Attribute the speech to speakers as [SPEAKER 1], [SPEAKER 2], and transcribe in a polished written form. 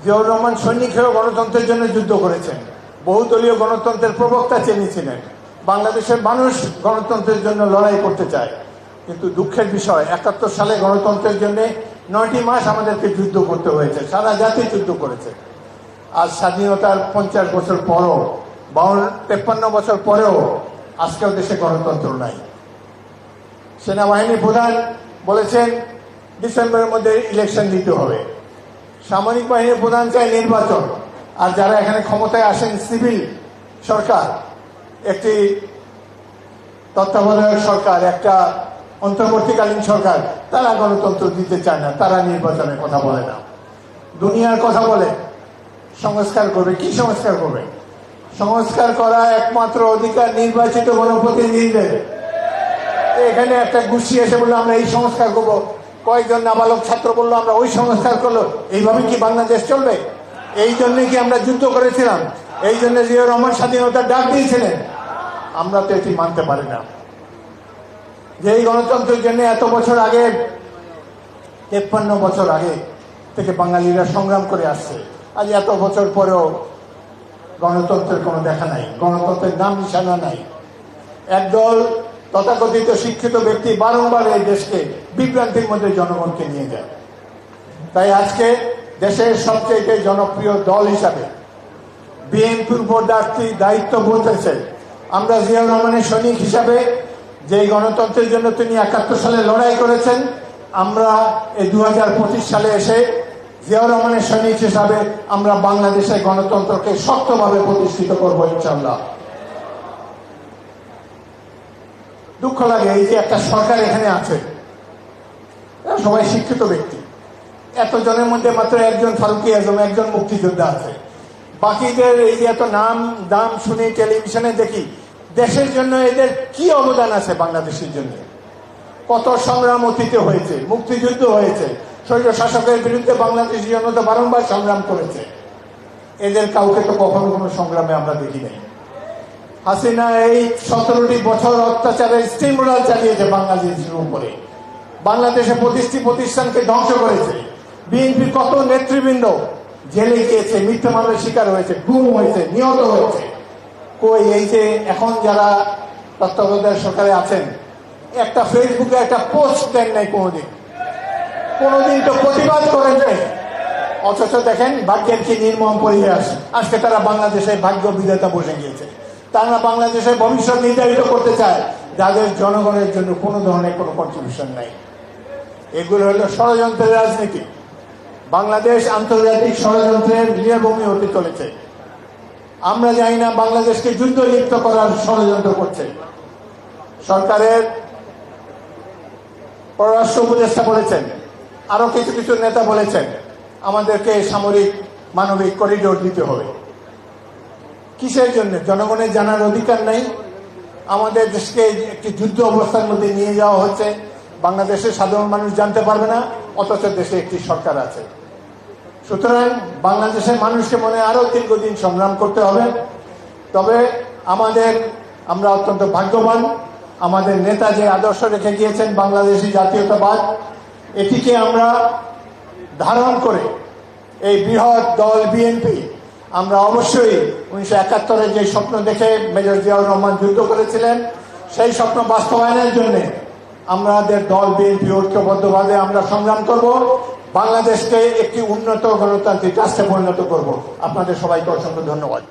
[SPEAKER 1] জিয়াউর রহমান সৈনিক হয়েও গণতন্ত্রের জন্য যুদ্ধ করেছেন, বহুদলীয় গণতন্ত্রের প্রবক্তা তিনি ছিলেন। বাংলাদেশের মানুষ গণতন্ত্রের জন্য লড়াই করতে চায়, কিন্তু দুঃখের বিষয় ৭১ সালে গণতন্ত্রের জন্য ৯টি মাস আমাদেরকে যুদ্ধ করতে হয়েছে, সারা জাতি যুদ্ধ করেছে। আজ স্বাধীনতার ৫০ বছর পরও, ৫৩ বছর পরেও আজকেও দেশে গণতন্ত্র নাই। সেনাবাহিনী প্রধান বলেছেন ডিসেম্বরের মধ্যে ইলেকশন দিতে হবে, সামরিক বাহিনীর প্রধান চায় নির্বাচন, আর যারা এখানে ক্ষমতায় আসেন সিভিল সরকার, একটি তত্ত্বাবধায়ক সরকার, একটা অন্তর্বর্তীকালীন সরকার, তারা গণতন্ত্র দিতে চায় না, তারা নির্বাচনের কথা বলে না, দুনিয়ার কথা বলে। সংস্কার করবে, কি সংস্কার করবে? সংস্কার করা একমাত্র অধিকার নির্বাচিত গণপ্রতিনিধিদের। এখানে একটা গোষ্ঠী এসে বললো আমরা এই সংস্কার করবো, কয়েকজন নাবালক ছাত্র বললো আমরা ওই সংস্কার করলো। এইভাবে কি বাংলাদেশ চলবে? এই জন্য কি আমরা যুদ্ধ করেছিলাম? এই জন্য জিয়াউর রহমান স্বাধীনতার ডাক দিয়েছিলেন? আমরা তো এটি মানতে পারি না। যে এই গণতন্ত্রের জন্য এত বছর আগে, ৫৩ বছর আগে থেকে বাঙালিরা সংগ্রাম করে আসছে, আজ এত বছর পরেও গণতন্ত্রের কোনো দেখা নাই, গণতন্ত্রের নাম নিশানা নাই। একদল তথাকথিত শিক্ষিত ব্যক্তি বারংবার এই দেশকে বিভ্রান্তির মধ্যে জনগণকে নিয়ে যায়। তাই আজকে দেশের সবচেয়ে জনপ্রিয় দল হিসাবে বিএনপির উপর দায়িত্ব বলতেছে, আমরা জিয়াউর রহমানের সৈনিক হিসাবে যে গণতন্ত্রের জন্য তিনি ৭১ সালে লড়াই করেছেন, আমরা এই ২০২৫ সালে এসে জিয়াউর রহমানের সৈনিক হিসাবে আমরা বাংলাদেশের গণতন্ত্রকে শক্তভাবে প্রতিষ্ঠিত করবো ইনশাআল্লাহ। দুঃখ লাগে এই যে একটা সরকার এখানে আছে, সবাই শিক্ষিত ব্যক্তি, এতজনের মধ্যে মাত্র একজন ফারুকী আজম, একজন মুক্তিযোদ্ধা আছে। বাকিদের এই যে এত নাম দাম শুনি, টেলিভিশনে দেখি, দেশের জন্য এদের কি অবদান আছে? বাংলাদেশের জন্য কত সংগ্রাম অতীতে হয়েছে, মুক্তিযুদ্ধ হয়েছে, স্বৈর শাসকের বিরুদ্ধে বাংলাদেশের জনতা বারংবার সংগ্রাম করেছে। এদের কাউকে তো কখনো কোনো সংগ্রামে আমরা দেখি নাই। হাসিনা এই ১৭টি বছর অত্যাচারের স্টিমরোলার চালিয়েছে বাংলাদেশের উপরে, বাংলাদেশে প্রতিষ্ঠানকে ধ্বংস করেছে। বিএনপির কত নেতৃবৃন্দ জেলে গিয়েছে, মিথ্যা মামলার শিকার হয়েছে, গুম হয়েছে, নিহত হয়েছে। কই এই যে এখন যারা তত্ত্বাবধায়ক সরকারে আছেন, একটা ফেসবুকে একটা পোস্ট দেন নাই কোনোদিন, কোনোদিন তো প্রতিবাদ করেন নাই। অথচ দেখেন ভাগ্যের কি নির্মম পরিহাস, আজকে তারা বাংলাদেশের ভাগ্য বিধাতা বসে গিয়েছে। তারা বাংলাদেশের ভবিষ্যৎ নির্ধারিত করতে চায়, যাদের জনগণের জন্য কোনো ধরনের কোনো কন্ট্রিবিউশন নাই। এগুলো হলো ষড়যন্ত্রের রাজনীতি। বাংলাদেশ আন্তর্জাতিক ষড়যন্ত্রের গৃহভূমি হতে চলেছে। আমরা জানি না বাংলাদেশকে যুদ্ধ লিপ্ত করার ষড়যন্ত্র করছে। সরকারের পররাষ্ট্র উপদেষ্টা বলেছেন, আরো কিছু কিছু নেতা বলেছেন আমাদেরকে সামরিক মানবিক করিডোর দিতে হবে। কিসের জন্য? জনগণের জানার অধিকার নাই? আমাদের দেশকে একটি যুদ্ধ অবস্থার মধ্যে নিয়ে যাওয়া হচ্ছে, বাংলাদেশের সাধারণ মানুষ জানতে পারবে না, অথচ দেশে একটি সরকার আছে। সুতরাং বাংলাদেশের মানুষকে মনে আরো দীর্ঘদিন সংগ্রাম করতে হবে। তবে আমরা অত্যন্ত ভাগ্যবান, আমাদের নেতা যে আদর্শ রেখে গিয়েছেন বাংলাদেশি জাতীয়তাবাদ, এটিকে আমরা ধারণ করে এই বৃহৎ দল বিএনপি আমরা অবশ্যই ১৯৭১-এ যে স্বপ্ন দেখে মেজর জিয়াউর রহমান যুদ্ধ করেছিলেন, সেই স্বপ্ন বাস্তবায়নের জন্য আমাদের দল বিএনপি ঐক্যবদ্ধভাবে আমরা সংগ্রাম করব, বাংলাদেশকে একটি উন্নত গণতান্ত্রিক রাষ্ট্রে পরিণত করব। আপনাদের সবাইকে অসংখ্য ধন্যবাদ।